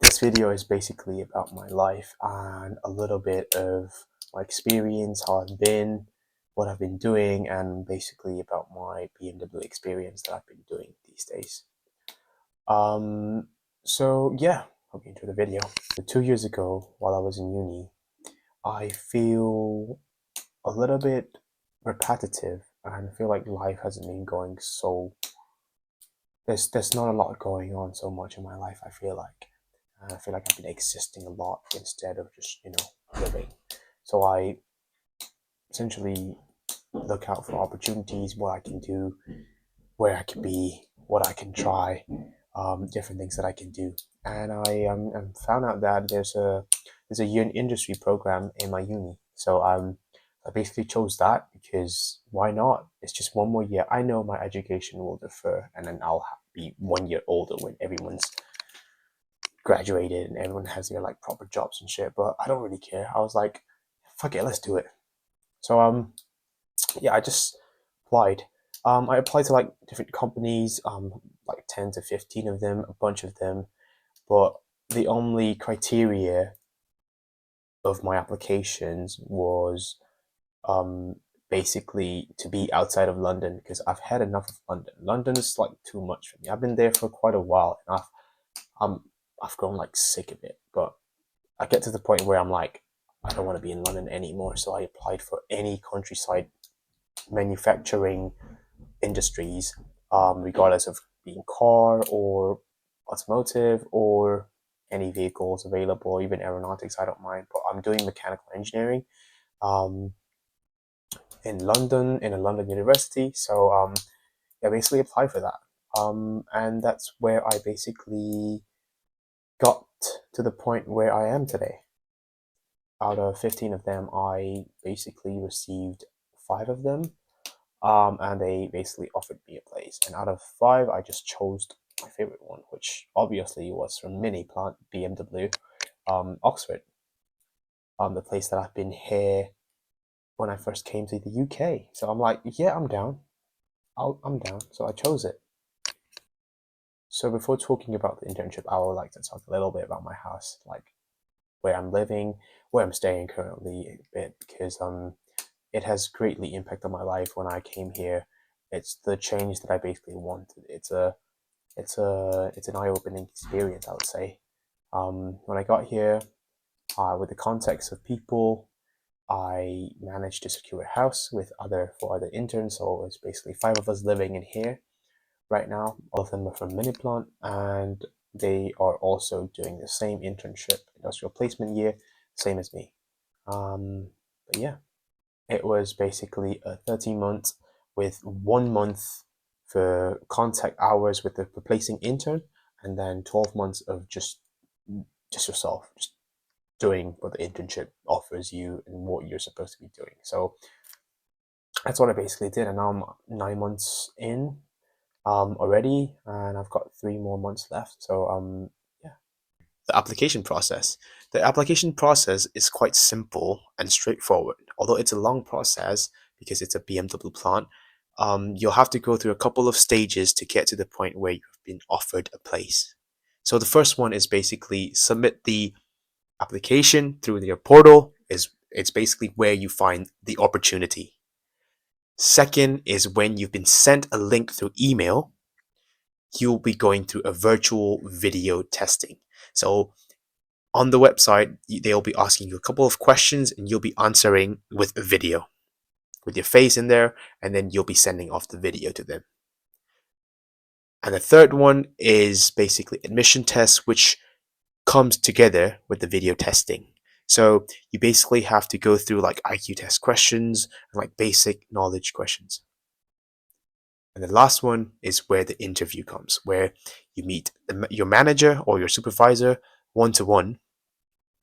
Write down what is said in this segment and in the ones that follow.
This video is basically about my life and a little bit of my experience, how I've been, what I've been doing, and basically about my BMW experience that I've been doing these days. So yeah, hope you enjoy the video. So 2 years ago, while I was in uni, I feel a little bit repetitive and I feel like life hasn't been going so there's not a lot going on so much in my life. I feel like I've been existing a lot instead of just living. So I essentially look out for opportunities, what I can do, where I can be, what I can try, different things that I can do. And I found out that there's a year industry program in my uni. So I basically chose that because why not? It's just one more year. I know my education will defer, and then I'll be 1 year older when everyone's graduated and everyone has their like proper jobs and shit. But I don't really care. I was like, fuck it, let's do it. So yeah, I just applied. I applied to like different companies, like 10 to 15 of them, a bunch of them. But the only criteria of my applications was basically to be outside of London because I've had enough of London. London is like too much for me. I've been there for quite a while and I've grown like sick of it. But I get to the point where I'm like, I don't want to be in London anymore. So I applied for any countryside manufacturing industries, regardless of being car or automotive or any vehicles available, even aeronautics. I don't mind. But I'm doing mechanical engineering. In London, in a London university. So I basically applied for that. And that's where I basically got to the point where I am today. Out of 15 of them, I basically received 5 of them. And they basically offered me a place. And out of 5, I just chose my favorite one, which obviously was from Mini Plant BMW, Oxford. The place that I've been here when I first came to the UK. So I'm like, yeah, I'm down. I'm down. So I chose it. So before talking about the internship, I would like to talk a little bit about my house, like where I'm living, where I'm staying currently a bit, because it has greatly impacted my life when I came here. It's the change that I basically wanted. It's an eye-opening experience, I would say. When I got here, with the context of people, I managed to secure a house with four other interns, so it's basically 5 of us living in here right now. All of them are from Miniplant, and they are also doing the same internship, industrial placement year, same as me. But yeah, it was basically a 13 months with 1 month for contact hours with the replacing intern, and then 12 months of just yourself, just doing what the internship offers you and what you're supposed to be doing. So that's what I basically did, and now I'm 9 months in already, and I've got 3 more months left. So yeah. The application process. The application process is quite simple and straightforward. Although it's a long process because it's a BMW plant, you'll have to go through a couple of stages to get to the point where you've been offered a place. So the first one is basically submit the application through their portal. It's basically where you find the opportunity. Second is when you've been sent a link through email, you'll be going through a virtual video testing. So on the website, they'll be asking you a couple of questions and you'll be answering with a video with your face in there, and then you'll be sending off the video to them. And the third one is basically admission test, which comes together with the video testing. So you basically have to go through like IQ test questions and like basic knowledge questions. And the last one is where the interview comes, where you meet your manager or your supervisor 1-to-1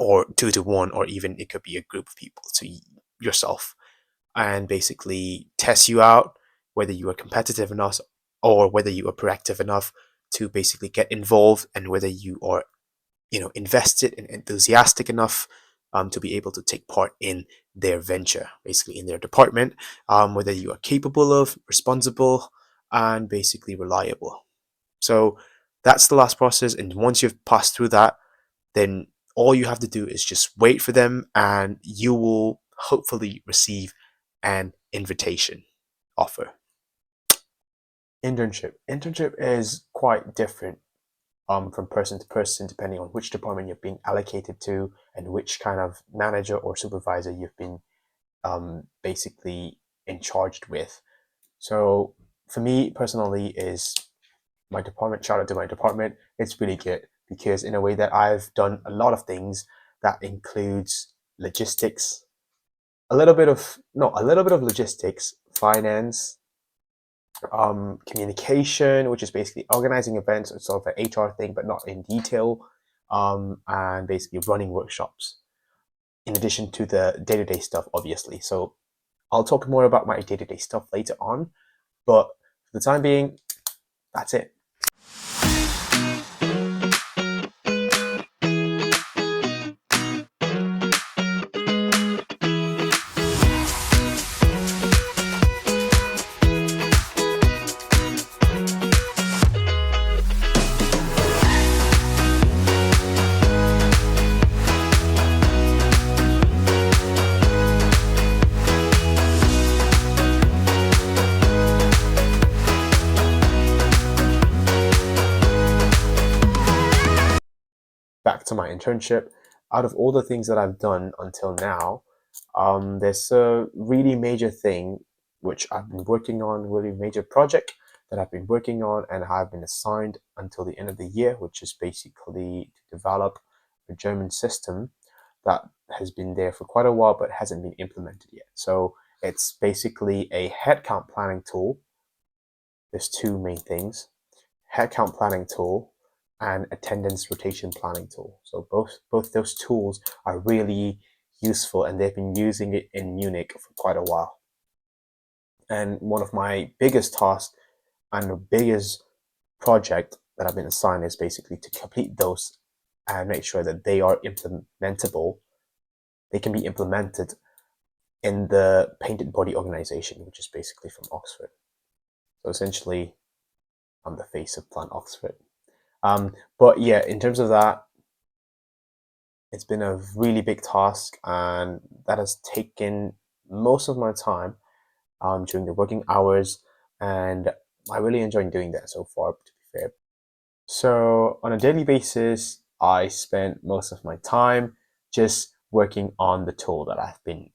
or 2-to-1, or even it could be a group of people, so yourself, and basically test you out whether you are competitive enough or whether you are proactive enough to basically get involved, and whether you are invested and enthusiastic enough to be able to take part in their venture, basically in their department, whether you are capable of, responsible, and basically reliable. So that's the last process, and once you've passed through that, then all you have to do is just wait for them and you will hopefully receive an invitation offer. Internship is quite different from person to person depending on which department you're being allocated to and which kind of manager or supervisor you've been basically in charge with. So for me personally is my department. Shout out to my department. It's really good because in a way that I've done a lot of things that includes logistics, a little bit of logistics, finance, communication, which is basically organizing events. It's sort of an HR thing, but not in detail, and basically running workshops. In addition to the day-to-day stuff, obviously. So I'll talk more about my day-to-day stuff later on, but for the time being, that's it. Back to my internship. Out of all the things that I've done until now, there's a really major thing which I've been working on, really major project that I've been working on and have been assigned until the end of the year, which is basically to develop a German system that has been there for quite a while but hasn't been implemented yet. So it's basically a headcount planning tool. There's two main things: headcount planning tool and attendance rotation planning tool. So both those tools are really useful and they've been using it in Munich for quite a while. And one of my biggest tasks and the biggest project that I've been assigned is basically to complete those and make sure that they are implementable. They can be implemented in the painted body organization, which is basically from Oxford. So essentially, I'm the face of Plant Oxford. But yeah, in terms of that, it's been a really big task, and that has taken most of my time during the working hours, and I really enjoy doing that so far, to be fair. So on a daily basis, I spend most of my time just working on the tool that I've been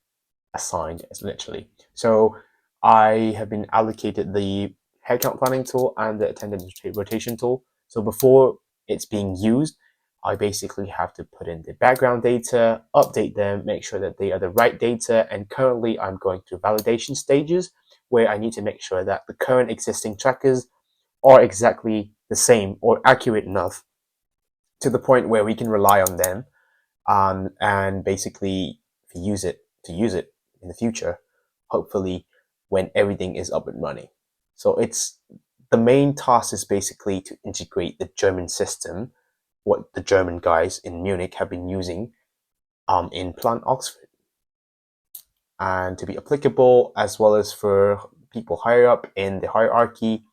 assigned, as literally. So I have been allocated the headcount planning tool and the attendance rotation tool. So before it's being used, I basically have to put in the background data, update them, make sure that they are the right data. And currently I'm going through validation stages where I need to make sure that the current existing trackers are exactly the same or accurate enough to the point where we can rely on them, and basically to use it in the future, hopefully when everything is up and running. So it's the main task is basically to integrate the German system, what the German guys in Munich have been using in Plant Oxford, and to be applicable as well as for people higher up in the hierarchy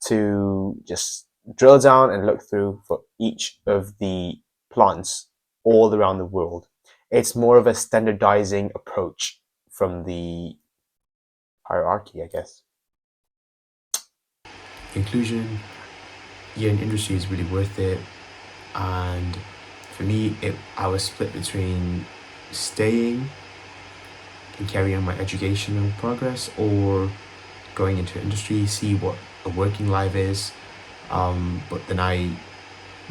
to just drill down and look through for each of the plants all around the world. It's more of a standardizing approach from the hierarchy, I guess. Conclusion: year in industry is really worth it. And for me, I was split between staying and carrying on my educational progress or going into industry, see what a working life is. But then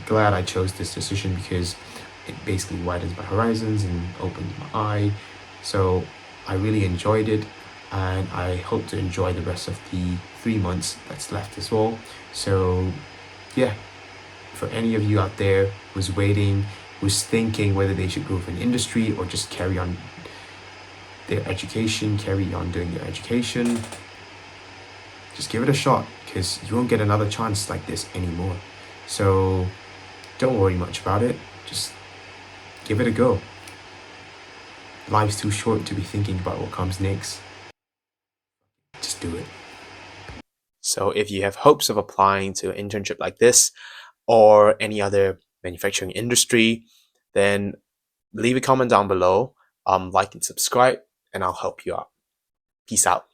glad I chose this decision because it basically widens my horizons and opens my eye. So I really enjoyed it, and I hope to enjoy the rest of the 3 months that's left as well. So yeah, for any of you out there who's waiting, who's thinking whether they should go for an industry or just carry on doing their education, just give it a shot because you won't get another chance like this anymore. So don't worry much about it. Just give it a go. Life's too short to be thinking about what comes next. Just do it. So if you have hopes of applying to an internship like this or any other manufacturing industry, then leave a comment down below, like and subscribe, and I'll help you out. Peace out.